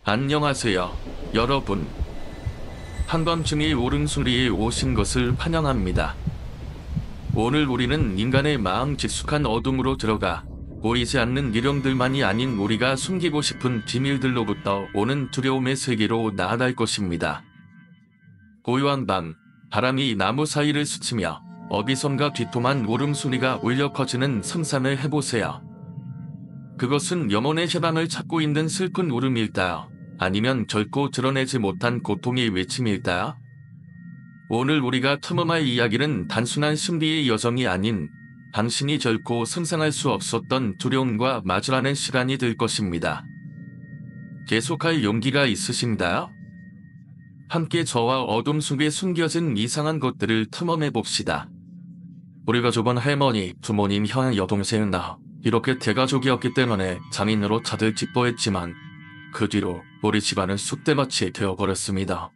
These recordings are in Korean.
안녕하세요, 여러분. 한밤중에 울음소리에 오신 것을 환영합니다. 오늘 우리는 인간의 마음 깊숙한 어둠으로 들어가 보이지 않는 미령들만이 아닌 우리가 숨기고 싶은 비밀들로부터 오는 두려움의 세계로 나아갈 것입니다. 고요한 밤, 바람이 나무 사이를 스치며 어디선가 뒤통한 울음소리가 울려 퍼지는 상상을 해보세요. 그것은 영혼의 해방을 찾고 있는 슬픈 울음일까요? 아니면 결코 드러내지 못한 고통의 외침일까요? 오늘 우리가 탐험할 이야기는 단순한 신비의 여정이 아닌 당신이 결코 상상할 수 없었던 두려움과 마주하는 시간이 될 것입니다. 계속할 용기가 있으신가요? 함께 저와 어둠 속에 숨겨진 이상한 것들을 탐험해봅시다. 우리 가족은 할머니, 부모님, 형, 여동생, 나 이렇게 대가족이었기 때문에 장인으로 다들 기뻐했지만 그 뒤로 우리 집안은 쑥대밭이 되어버렸습니다.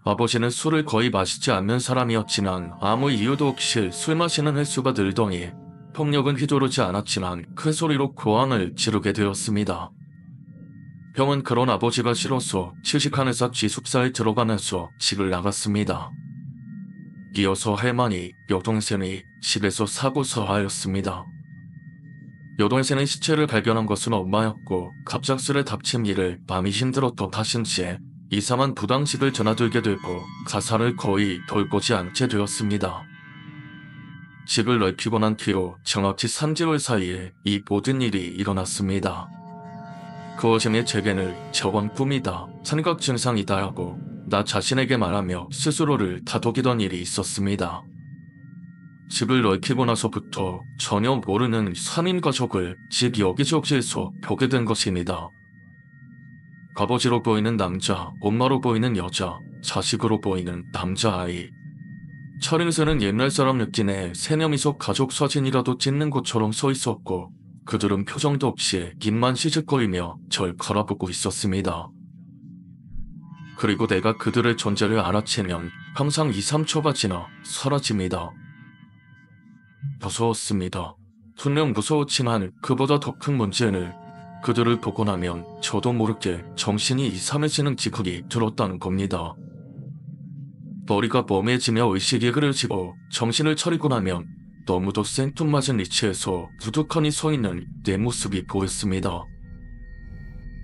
아버지는 술을 거의 마시지 않는 사람이었지만 아무 이유도 없이 술 마시는 횟수가 늘더니 폭력은 휘두르지 않았지만 큰 소리로 고함을 지르게 되었습니다. 형은 그런 아버지가 싫어서 취직하면서 기숙사에 들어가면서 집을 나갔습니다. 이어서 할머니, 여동생이 집에서 사고서하였습니다. 여동생의 시체를 발견한 것은 엄마였고 갑작스레 닥친 일을 마음이 힘들었던 탓인지 이상한 부당식을 전화들게 되고 가사를 거의 돌보지 않게 되었습니다. 집을 넓히고 난 뒤로 정확히 3개월 사이에 이 모든 일이 일어났습니다. 그 와중에 제게는 저건 꿈이다, 생각 증상이다 하고 나 자신에게 말하며 스스로를 다독이던 일이 있었습니다. 집을 넓히고 나서부터 전혀 모르는 3인 가족을 집 여기저기에서 보게 된 것입니다. 아버지로 보이는 남자, 엄마로 보이는 여자, 자식으로 보이는 남자아이. 차림새는 옛날 사람 느낌의 새념이속 가족 사진이라도 찍는 것처럼 서 있었고 그들은 표정도 없이 입만 시직거리며 절 바라보고 있었습니다. 그리고 내가 그들의 존재를 알아채면 항상 2, 3초가 지나 사라집니다. 무서웠습니다. 분명 무서웠지만 그보다 더 큰 문제는 그들을 보고 나면 저도 모르게 정신이 이상해지는 기분이 들었다는 겁니다. 머리가 멍해지며 의식이 흐려지고 정신을 차리고 나면 너무도 생뚱맞은 위치에서 두둑하니 서있는 내 모습이 보였습니다.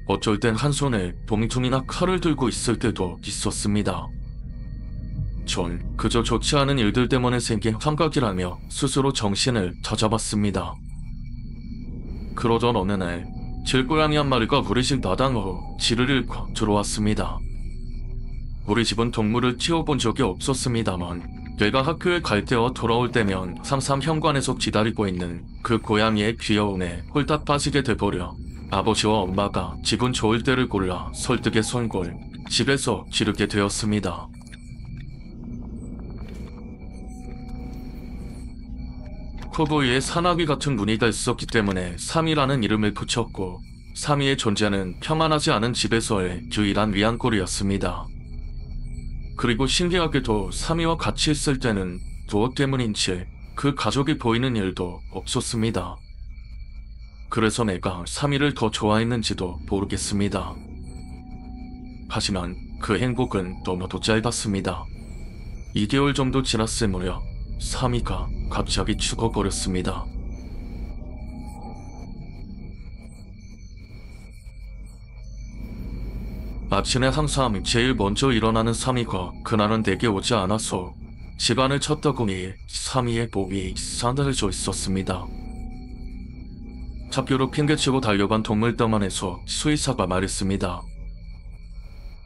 어쩔 땐 한 손에 봉투나 칼을 들고 있을 때도 있었습니다. 전 그저 좋지 않은 일들 때문에 생긴 환각이라며 스스로 정신을 다잡았습니다. 그러던 어느 날 길고양이 한 마리가 우리 집 마당으로 지를 잃고 들어왔습니다. 우리 집은 동물을 키워본 적이 없었습니다만 얘가 학교에 갈 때와 돌아올 때면 항상 현관에서 기다리고 있는 그 고양이의 귀여움에 홀딱 빠지게 돼버려 아버지와 엄마가 기분 좋을 때를 골라 설득의 선골 집에서 기르게 되었습니다. 코보이에 사나귀 같은 무늬가 있었기 때문에 사미라는 이름을 붙였고 사미의 존재는 평안하지 않은 집에서의 유일한 위안골이었습니다. 그리고 신기하게도 사미와 같이 있을 때는 무엇 때문인지 그 가족이 보이는 일도 없었습니다. 그래서 내가 사미를 더 좋아했는지도 모르겠습니다. 하지만 그 행복은 너무도 짧았습니다. 2개월 정도 지났을 무렵 사미가 갑자기 죽어버렸습니다. 아침에 항상 제일 먼저 일어나는 사미가 그날은 내게 오지 않아서 집안을 찾다 보니 사미의 몸이 싸늘해져 있었습니다. 학교로 핑계치고 달려간 동물병원에서 수의사가 말했습니다.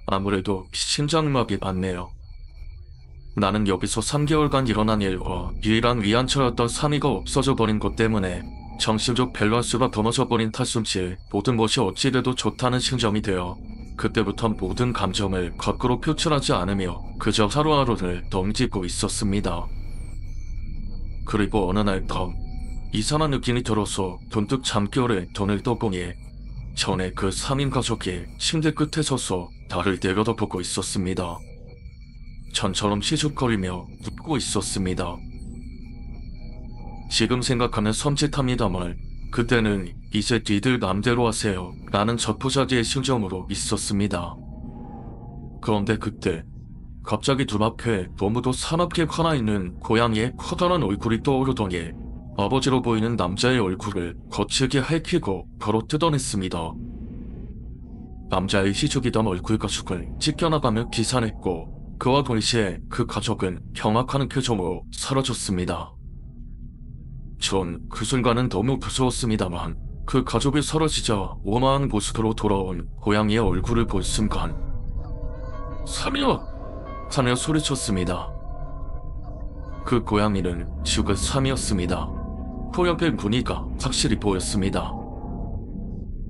아무래도 심장마비 맞네요. 나는 여기서 3개월간 일어난 일과 유일한 위안처였던 사미가 없어져 버린 것 때문에 정신적 밸런스가 무너져 버린 탓인지 모든 것이 어찌돼도 좋다는 심정이 되어 그때부터 모든 감정을 거꾸로 표출하지 않으며 그저 하루하루를 넘기고 있었습니다. 그리고 어느 날 밤 이상한 느낌이 들어서 문득 잠결에 눈을 떠보니 전에 그 3인 가족이 침대 끝에 서서 나를 내려다보고 있었습니다. 전처럼 시죽거리며 웃고 있었습니다. 지금 생각하면 섬찟합니다만 그때는 이제 니들 맘대로 하세요 라는 저포자기의 심정으로 있었습니다. 그런데 그때 갑자기 눈앞에 너무도 사납게 화나있는 고양이의 커다란 얼굴이 떠오르더니 아버지로 보이는 남자의 얼굴을 거칠게 핥히고 바로 뜯어냈습니다. 남자의 희죽이던 얼굴 가죽을 찢겨나가며 기사냈고 그와 동시에 그 가족은 경악하는 표정으로 사라졌습니다. 전 그 순간은 너무 무서웠습니다만 그 가족이 사라지자 원화한 모습으로 돌아온 고양이의 얼굴을 본 순간 사며! 사며 소리쳤습니다. 그 고양이는 죽은 사미였습니다. 코옆에 무늬가 확실히 보였습니다.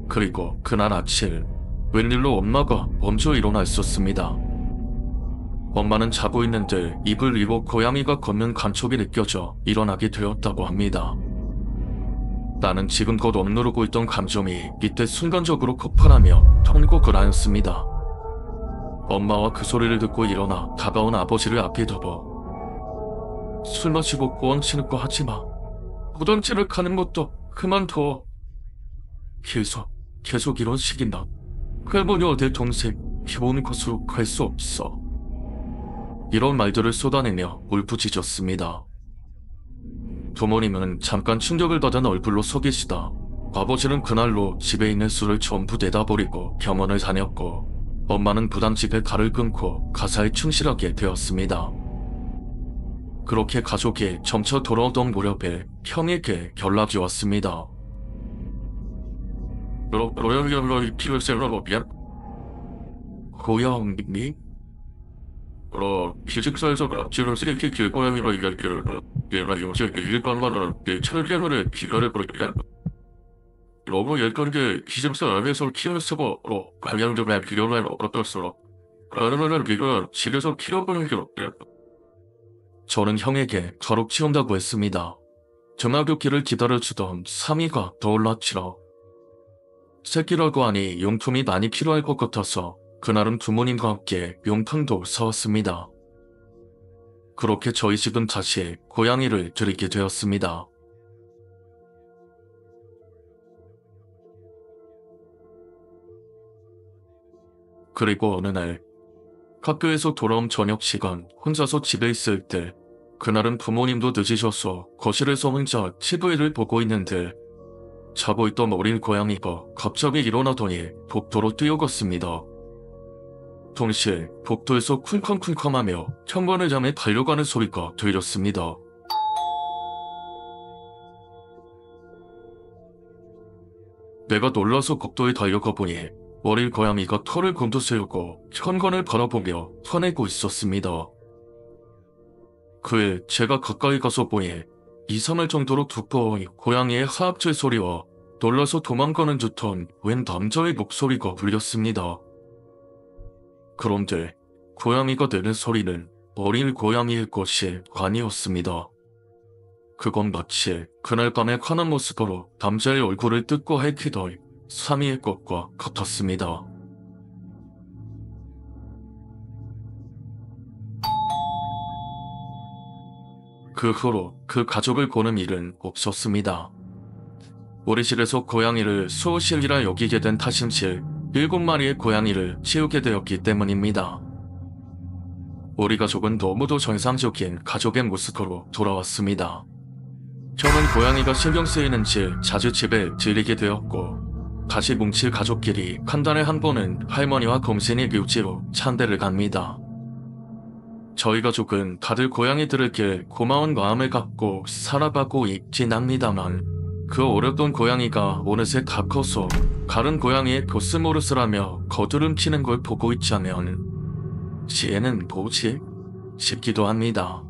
그리고 그날 아침 웬일로 엄마가 먼저 일어나 있었습니다. 엄마는 자고 있는데 입을 이고 고양이가 걷는 간촉이 느껴져 일어나게 되었다고 합니다. 나는 지금껏 억누르고 있던 감정이 이때 순간적으로 폭발하며 통곡을 하였습니다. 엄마와 그 소리를 듣고 일어나 다가온 아버지를 앞에 덮어 술 마시고 꼬왕치는 거 하지마. 무덤집을 가는 것도 그만둬. 계속 이런 식이나 할머니와 내 동생 좋은 곳으로 갈 수 없어. 이런 말들을 쏟아내며 울부짖었습니다. 부모님은 잠깐 충격을 받은 얼굴로 서 계시다 아버지는 그날로 집에 있는 술을 전부 내다버리고 병원을 다녔고 엄마는 부담집에 칼을 끊고 가사에 충실하게 되었습니다. 그렇게 가족이 점차 돌아오던 무렵에 형에게 연락이 왔습니다. 고양이? 기숙사에서 갑질을 쓰레기 길고양이로 이야기를 얘가 요새 일반만을 내 철개를 기다려버릴게. 너무 예컨대 기숙사 안에서 키워서로 방향점에 비교를 얻었어. 그러면은 네가 집에서 키워보는 게 어때? 저는 형에게 가록 치운다고 했습니다. 전화교기를 기다려주던 사미가 떠올랐지라. 새끼라고 하니 용품이 많이 필요할 것 같아서 그날은 부모님과 함께 용품도 사왔습니다. 그렇게 저희 집은 다시 고양이를 들이게 되었습니다. 그리고 어느 날 학교에서 돌아온 저녁 시간 혼자서 집에 있을 때 그날은 부모님도 늦으셔서 거실에서 혼자 TV를 보고 있는데 자고 있던 어린 고양이가 갑자기 일어나더니 복도로 뛰어갔습니다. 동시에 복도에서 쿵쾅쿵쾅하며 현관을 향해 달려가는 소리가 들렸습니다. 내가 놀라서 복도에 달려가 보니 어린 고양이가 털을 곤두세우고 현관을 바라보며 화내고 있었습니다. 그에 제가 가까이 가서 보니 이상할 정도로 두꺼운 고양이의 하악질 소리와 놀라서 도망가는 듯한 웬 남자의 목소리가 들렸습니다. 그런데 고양이가 내는 소리는 어린 고양이의 것이 아니었습니다. 그건 마치 그날 밤의 환한 모습으로 남자의 얼굴을 뜯고 핥히던 사미의 것과 같았습니다. 그 후로 그 가족을 보는 일은 없었습니다. 우리 집에서 고양이를 수호실이라 여기게 된 탓인지 7마리의 고양이를 키우게 되었기 때문입니다. 우리 가족은 너무도 정상적인 가족의 모습으로 돌아왔습니다. 저는 고양이가 신경 쓰이는지 자주 집에 들리게 되었고 다시 뭉칠 가족끼리 한 달에 한 번은 할머니와 검신이 묘지로 찬대를 갑니다. 저희 가족은 다들 고양이들에게 고마운 마음을 갖고 살아가고 있긴 합니다만 그 어렸던 고양이가 어느새 다 커서 다른 고양이의 보스모르스를 하며 거드름치는 걸 보고 있자면 지혜는 뭐지? 싶기도 합니다.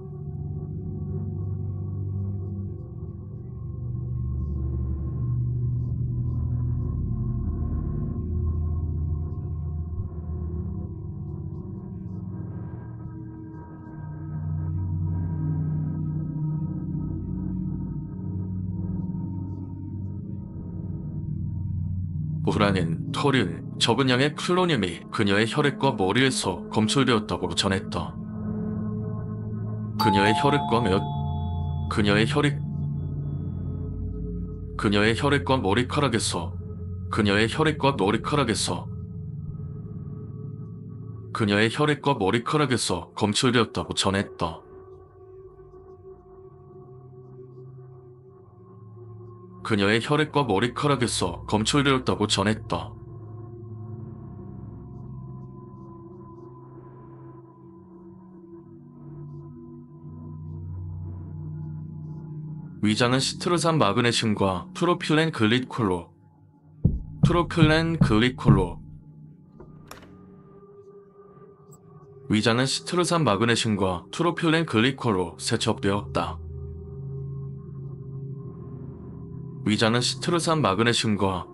보라는 털은 적은 양의 플로늄이 그녀의 혈액과 머리에서 검출되었다고 전했다. 그녀의 혈액 그녀의 혈액과 머리카락에서 그녀의 혈액과 머리카락에서 그녀의 혈액과 머리카락에서 검출되었다고 전했다. 그녀의 혈액과 머리카락에서 검출되었다고 전했다. 위장은 시트르산 마그네슘과 프로필렌 글리콜로 위장은 시트르산 마그네슘과 프로필렌 글리콜로 세척되었다. 위장은 시트르산 마그네슘과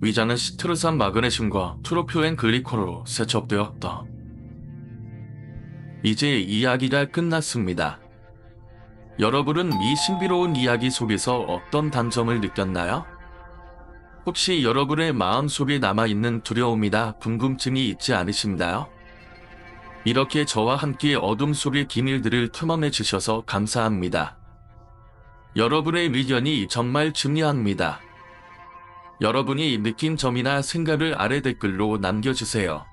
위장은 시트르산 마그네슘과 프로필렌 글리콜로 세척되었다. 이제 이야기가 끝났습니다. 여러분은 이 신비로운 이야기 속에서 어떤 단점을 느꼈나요? 혹시 여러분의 마음속에 남아있는 두려움이나 궁금증이 있지 않으신가요? 이렇게 저와 함께 어둠 속의 기밀들을 탐험해 주셔서 감사합니다. 여러분의 의견이 정말 중요합니다. 여러분이 느낀 점이나 생각을 아래 댓글로 남겨주세요.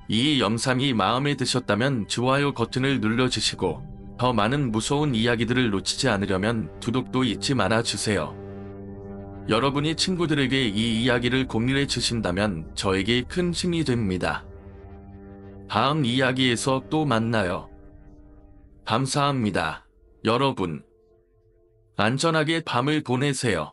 이 영상이 마음에 드셨다면 좋아요 버튼을 눌러주시고 더 많은 무서운 이야기들을 놓치지 않으려면 구독도 잊지 말아주세요. 여러분이 친구들에게 이 이야기를 공유해 주신다면 저에게 큰 힘이 됩니다. 다음 이야기에서 또 만나요. 감사합니다. 여러분, 안전하게 밤을 보내세요.